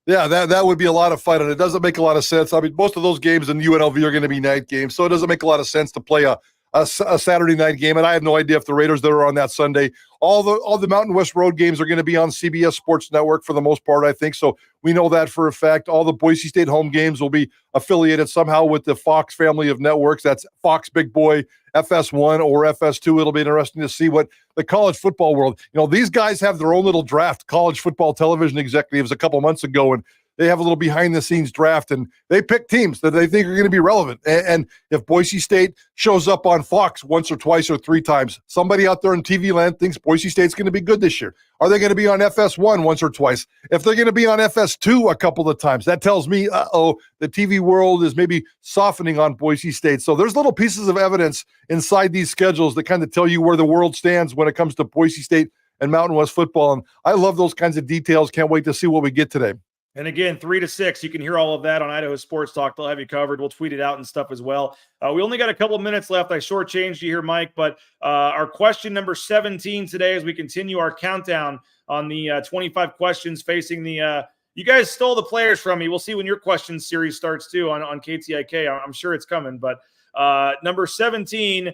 Yeah, that would be a lot of fun, and it doesn't make a lot of sense. I mean, most of those games in UNLV are going to be night games, so it doesn't make a lot of sense to play a Saturday night game, and I have no idea if the Raiders that are on that Sunday. All the Mountain West Road games are going to be on CBS Sports Network for the most part, I think. So we know that for a fact. All the Boise State home games will be affiliated somehow with the Fox family of networks. That's Fox Big Boy, FS1 or FS2. It'll be interesting to see what the college football world. These guys have their own little draft, college football television executives a couple months ago, and they have a little behind-the-scenes draft, and they pick teams that they think are going to be relevant. And if Boise State shows up on Fox once or twice or three times, somebody out there in TV land thinks Boise State's going to be good this year. Are they going to be on FS1 once or twice? If they're going to be on FS2 a couple of times, that tells me, the TV world is maybe softening on Boise State. So there's little pieces of evidence inside these schedules that kind of tell you where the world stands when it comes to Boise State and Mountain West football. And I love those kinds of details. Can't wait to see what we get today. And again, 3 to 6, you can hear all of that on Idaho Sports Talk. They'll have you covered. We'll tweet it out and stuff as well. We only got a couple of minutes left. I shortchanged you here, Mike, but our question number 17 today, as we continue our countdown on the 25 questions facing the you guys stole the players from me. We'll see when your question series starts too on KTIK. I'm sure it's coming, but number 17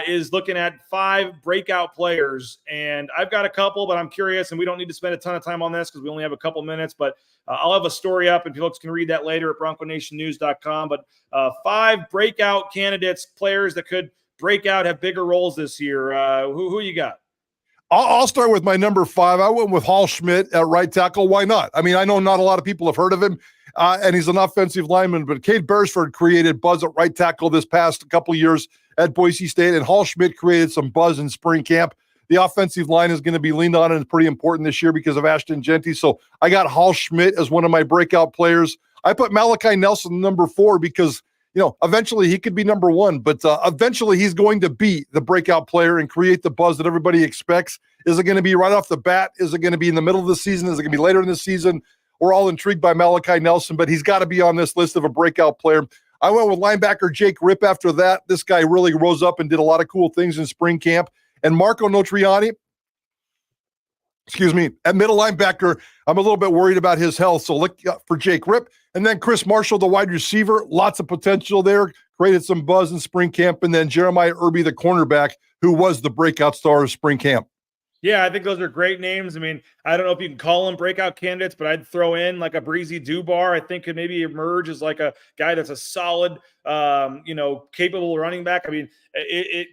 is looking at 5 breakout players, and I've got a couple, but I'm curious, and we don't need to spend a ton of time on this because we only have a couple minutes, but I'll have a story up, and folks can read that later at BroncoNationNews.com. But 5 breakout candidates, players that could break out, have bigger roles this year. Who you got? I'll start with my number 5. I went with Hall Schmidt at right tackle. Why not? I mean, I know not a lot of people have heard of him, and he's an offensive lineman, but Cade Beresford created buzz at right tackle this past couple years at Boise State, and Hall Schmidt created some buzz in spring camp. The offensive line is going to be leaned on and it's pretty important this year because of Ashton Genty. So I got Hall Schmidt as one of my breakout players. I put Malachi Nelson number 4 because, eventually he could be number 1, but eventually he's going to be the breakout player and create the buzz that everybody expects. Is it going to be right off the bat? Is it going to be in the middle of the season? Is it going to be later in the season? We're all intrigued by Malachi Nelson, but he's got to be on this list of a breakout player. I went with linebacker Jake Ripp after that. This guy really rose up and did a lot of cool things in spring camp. And Marco Notriani, at middle linebacker, I'm a little bit worried about his health, so look for Jake Ripp. And then Chris Marshall, the wide receiver, lots of potential there, created some buzz in spring camp. And then Jeremiah Irby, the cornerback, who was the breakout star of spring camp. Yeah, I think those are great names. I mean, I don't know if you can call them breakout candidates, but I'd throw in like a Breezy Dubar. I think could maybe emerge as like a guy that's a solid, capable running back. I mean,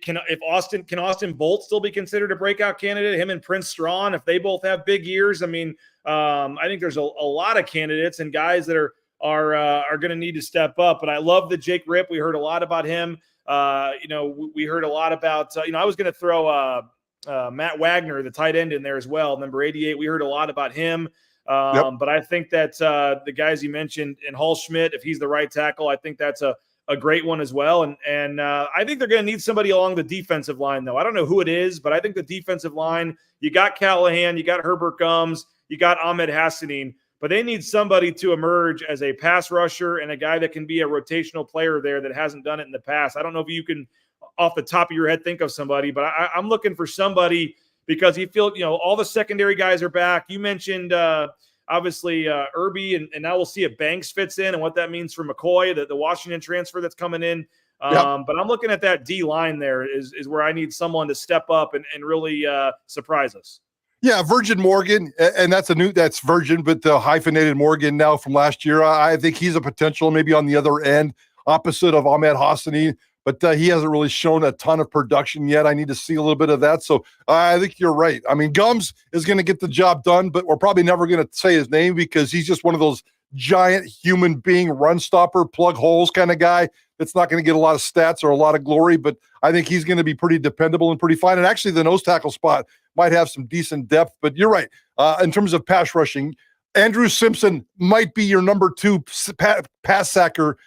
can Austin Bolt still be considered a breakout candidate? Him and Prince Strawn, if they both have big years. I mean, I think there's a lot of candidates and guys that are going to need to step up. But I love the Jake Ripp. We heard a lot about him. We heard a lot about. I was going to throw. Matt Wagner, the tight end, in there as well, number 88. We heard a lot about him. But I think that the guys you mentioned, and Hall Schmidt, if he's the right tackle, I think that's a great one as well. And I think they're going to need somebody along the defensive line, though. I don't know who it is, but I think the defensive line, you got Callahan, you got Herbert Gums, you got Ahmed Hassanin, but they need somebody to emerge as a pass rusher and a guy that can be a rotational player there that hasn't done it in the past. I don't know if you can, off the top of your head, think of somebody, but I'm looking for somebody because you feel, all the secondary guys are back. You mentioned obviously Irby, and now we'll see if Banks fits in and what that means for McCoy, the Washington transfer that's coming in. But I'm looking at that D line there is where I need someone to step up and really surprise us. Yeah, Virgin Morgan, and that's Virgin, but the hyphenated Morgan now from last year. I think he's a potential maybe on the other end, opposite of Ahmed Hassani, but he hasn't really shown a ton of production yet. I need to see a little bit of that. So I think you're right. I mean, Gums is going to get the job done, but we're probably never going to say his name because he's just one of those giant human being run stopper, plug holes kind of guy that's not going to get a lot of stats or a lot of glory, but I think he's going to be pretty dependable and pretty fine. And actually the nose tackle spot might have some decent depth, but you're right. In terms of pass rushing, Andrew Simpson might be your number 2 pass sacker,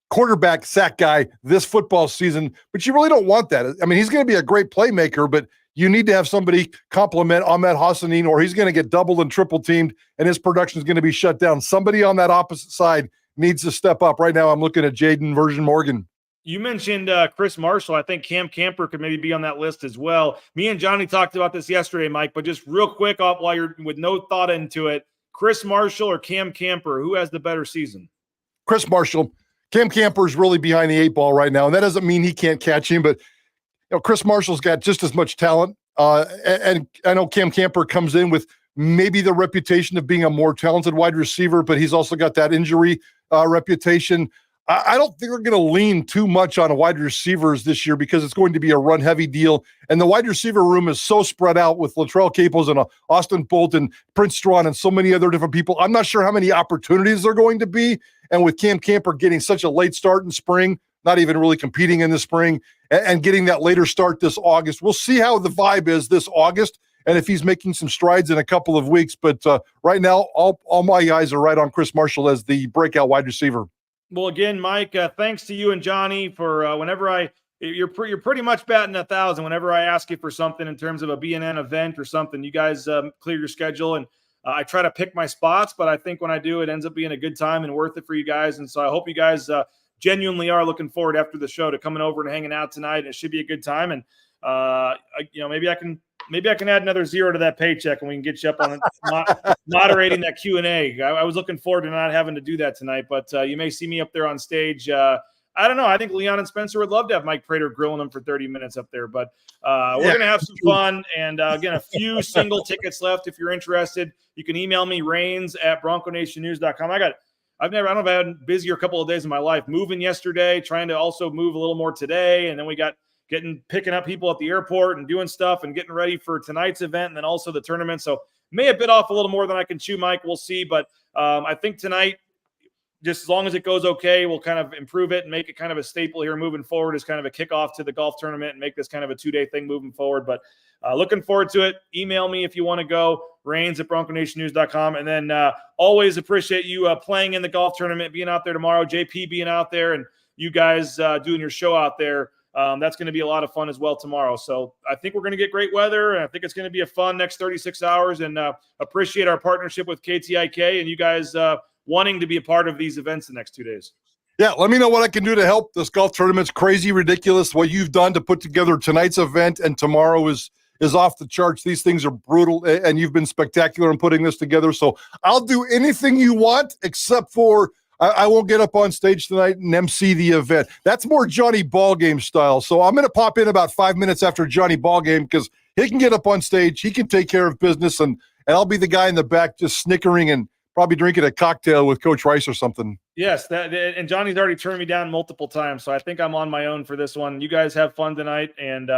quarterback sack guy this football season, but you really don't want that. I mean, he's going to be a great playmaker, but you need to have somebody complement Ahmed Hassanin or he's going to get doubled and triple teamed and his production is going to be shut down. Somebody on that opposite side needs to step up. Right now, I'm looking at Jaden Virgin Morgan. You mentioned Chris Marshall. I think Cam Camper could maybe be on that list as well. Me and Johnny talked about this yesterday, Mike, but just real quick while you're with no thought into it, Chris Marshall or Cam Camper, who has the better season? Chris Marshall. Cam Camper is really behind the 8 ball right now, and that doesn't mean he can't catch him, but Chris Marshall's got just as much talent. And I know Cam Camper comes in with maybe the reputation of being a more talented wide receiver, but he's also got that injury reputation. I don't think we're going to lean too much on wide receivers this year because it's going to be a run-heavy deal. And the wide receiver room is so spread out with Latrell Caples and Austin Bolton, Prince Strawn, and so many other different people. I'm not sure how many opportunities there are going to be. And with Cam Camper getting such a late start in spring, not even really competing in the spring, and getting that later start this August, we'll see how the vibe is this August and if he's making some strides in a couple of weeks. But right now, all my eyes are right on Chris Marshall as the breakout wide receiver. Well, again, Mike, thanks to you and Johnny for you're pretty much batting 1,000 whenever I ask you for something in terms of a BNN event or something. You guys clear your schedule, and I try to pick my spots, but I think when I do, it ends up being a good time and worth it for you guys. And so I hope you guys genuinely are looking forward after the show to coming over and hanging out tonight. It should be a good time, and maybe I can add another 0 to that paycheck and we can get you up on moderating that Q&A. I was looking forward to not having to do that tonight, but you may see me up there on stage. I don't know. I think Leon and Spencer would love to have Mike Prater grilling them for 30 minutes up there, but we're going to have some fun. And again, a few single tickets left. If you're interested, you can email me rains@bronconationnews.com. I don't know if I've had busier couple of days in my life, moving yesterday, trying to also move a little more today. And then we got picking up people at the airport and doing stuff and getting ready for tonight's event and then also the tournament. So may have bit off a little more than I can chew, Mike. We'll see. But I think tonight, just as long as it goes okay, we'll kind of improve it and make it kind of a staple here moving forward as kind of a kickoff to the golf tournament and make this kind of a 2-day thing moving forward. But looking forward to it. Email me if you want to go, rains@bronconationnews.com. And then always appreciate you playing in the golf tournament, being out there tomorrow, JP being out there, and you guys doing your show out there. That's going to be a lot of fun as well tomorrow. So I think we're going to get great weather, and I think it's going to be a fun next 36 hours, and appreciate our partnership with KTIK and you guys wanting to be a part of these events the next 2 days. Yeah, let me know what I can do to help. This golf tournament's crazy, ridiculous. What you've done to put together tonight's event and tomorrow is off the charts. These things are brutal, and you've been spectacular in putting this together. So I'll do anything you want except for I won't get up on stage tonight and MC the event. That's more Johnny Ballgame style. So I'm going to pop in about 5 minutes after Johnny Ballgame because he can get up on stage. He can take care of business, and I'll be the guy in the back just snickering and probably drinking a cocktail with Coach Rice or something. Yes, and Johnny's already turned me down multiple times, so I think I'm on my own for this one. You guys have fun tonight, and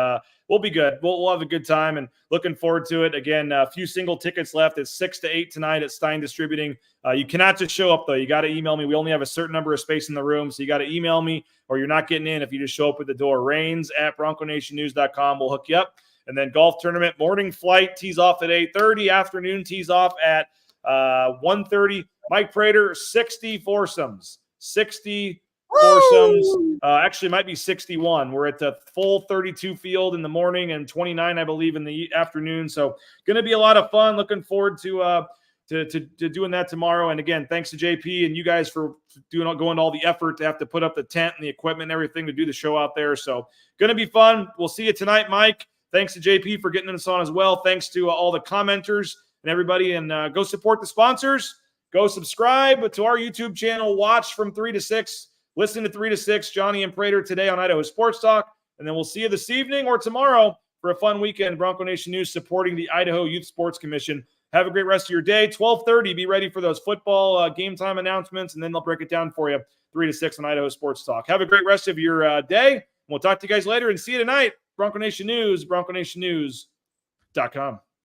we'll be good. We'll have a good time, and looking forward to it. Again, a few single tickets left. It's 6 to 8 tonight at Stein Distributing. You cannot just show up, though. You got to email me. We only have a certain number of space in the room, so you got to email me, or you're not getting in if you just show up at the door. rains@bronconationnews.com. We'll hook you up. And then golf tournament, morning flight tees off at 8:30, afternoon tees off at 1:30. Mike Prater, 60 foursomes. 60 foursomes. Actually, might be 61. We're at the full 32 field in the morning and 29, I believe, in the afternoon. So going to be a lot of fun. Looking forward to doing that tomorrow. And again, thanks to JP and you guys for going to all the effort to have to put up the tent and the equipment and everything to do the show out there. So going to be fun. We'll see you tonight, Mike. Thanks to JP for getting us on as well. Thanks to all the commenters and everybody. And go support the sponsors. Go subscribe to our YouTube channel. Watch from 3 to 6. Listen to 3 to 6, Johnny and Prater today on Idaho Sports Talk. And then we'll see you this evening or tomorrow for a fun weekend. Bronco Nation News supporting the Idaho Youth Sports Commission. Have a great rest of your day. 12:30, be ready for those football game time announcements, and then they'll break it down for you 3 to 6 on Idaho Sports Talk. Have a great rest of your day. We'll talk to you guys later and see you tonight. Bronco Nation News, BroncoNationNews.com.